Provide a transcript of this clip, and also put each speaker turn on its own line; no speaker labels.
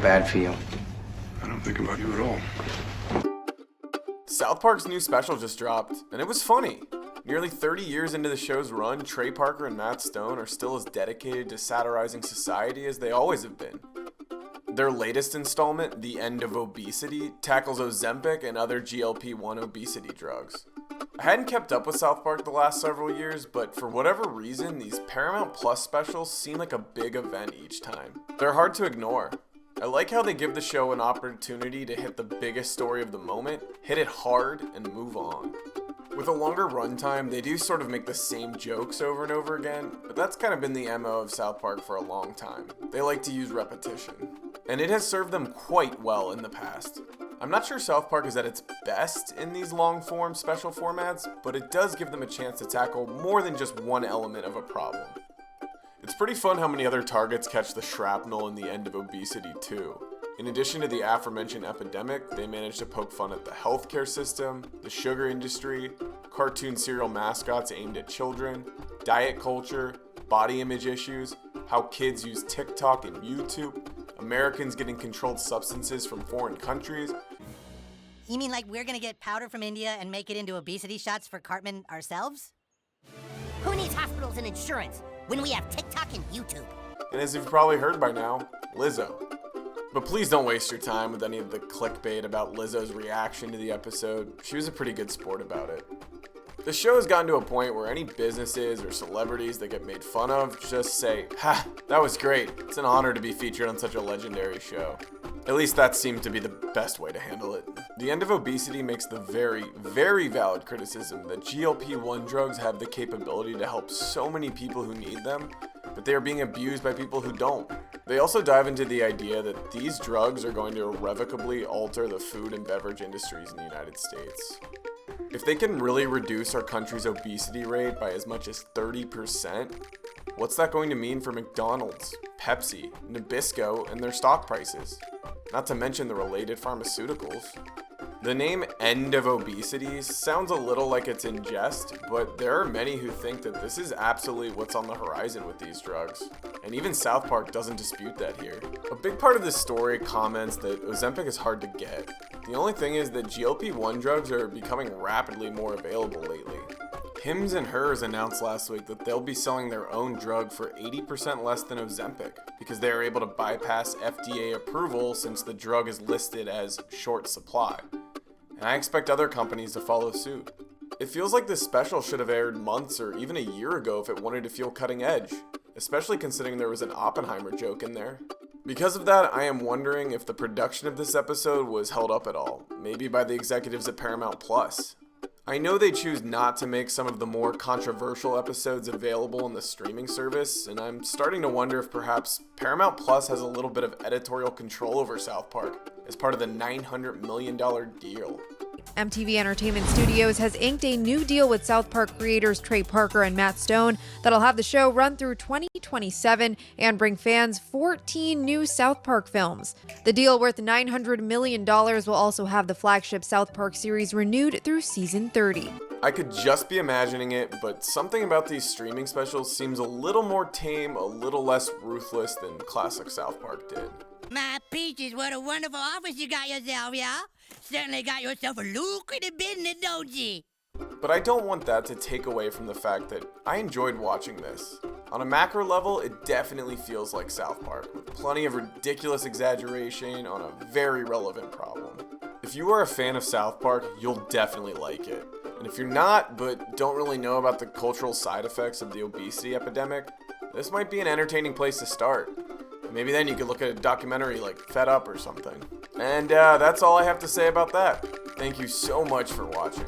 bad for you.
I don't think about you at all.
South Park's new special just dropped, and it was funny. Nearly 30 years into the show's run, Trey Parker and Matt Stone are still as dedicated to satirizing society as they always have been. Their latest installment, The End of Obesity, tackles Ozempic and other GLP-1 obesity drugs. I hadn't kept up with South Park the last several years, but for whatever reason, these Paramount Plus specials seem like a big event each time. They're hard to ignore. I like how they give the show an opportunity to hit the biggest story of the moment, hit it hard, and move on. With a longer runtime, they do sort of make the same jokes over and over again, but that's kind of been the MO of South Park for a long time. They like to use repetition, and it has served them quite well in the past. I'm not sure South Park is at its best in these long-form special formats, but it does give them a chance to tackle more than just one element of a problem. It's pretty fun how many other targets catch the shrapnel in The End of Obesity too. In addition to the aforementioned epidemic, they managed to poke fun at the healthcare system, the sugar industry, cartoon cereal mascots aimed at children, diet culture, body image issues, how kids use TikTok and YouTube, Americans getting controlled substances from foreign countries.
You mean like we're gonna get powder from India and make it into obesity shots for Cartman ourselves? Who needs hospitals and insurance when we have TikTok and YouTube?
And as you've probably heard by now, Lizzo. But please don't waste your time with any of the clickbait about Lizzo's reaction to the episode. She was a pretty good sport about it. The show has gotten to a point where any businesses or celebrities that get made fun of just say, "Ha, that was great. It's an honor to be featured on such a legendary show." At least that seemed to be the best way to handle it. The End of Obesity makes the very, very valid criticism that GLP-1 drugs have the capability to help so many people who need them, but they are being abused by people who don't. They also dive into the idea that these drugs are going to irrevocably alter the food and beverage industries in the United States. If they can really reduce our country's obesity rate by as much as 30%, what's that going to mean for McDonald's, Pepsi, Nabisco, and their stock prices? Not to mention the related pharmaceuticals. The name End of Obesity sounds a little like it's in jest, but there are many who think that this is absolutely what's on the horizon with these drugs. And even South Park doesn't dispute that here. A big part of this story comments that Ozempic is hard to get. The only thing is that GLP-1 drugs are becoming rapidly more available lately. Hims and Hers announced last week that they'll be selling their own drug for 80% less than Ozempic because they are able to bypass FDA approval since the drug is listed as short supply. And I expect other companies to follow suit. It feels like this special should have aired months or even a year ago if it wanted to feel cutting edge, especially considering there was an Oppenheimer joke in there. Because of that, I am wondering if the production of this episode was held up at all, maybe by the executives at Paramount Plus. I know they choose not to make some of the more controversial episodes available on the streaming service, and I'm starting to wonder if perhaps Paramount Plus has a little bit of editorial control over South Park as part of the $900 million deal.
MTV Entertainment Studios has inked a new deal with South Park creators Trey Parker and Matt Stone that'll have the show run through 2027 and bring fans 14 new South Park films. The deal, worth $900 million, will also have the flagship South Park series renewed through season 30.
I could just be imagining it, but something about these streaming specials seems a little more tame, a little less ruthless than classic South Park did.
My peaches, what a wonderful office you got yourself, yeah? Certainly got yourself a lucrative business, don't you?
But I don't want that to take away from the fact that I enjoyed watching this. On a macro level, it definitely feels like South Park, with plenty of ridiculous exaggeration on a very relevant problem. If you are a fan of South Park, you'll definitely like it. And if you're not, but don't really know about the cultural side effects of the obesity epidemic, this might be an entertaining place to start. Maybe then you could look at a documentary like Fed Up or something. And that's all I have to say about that. Thank you so much for watching.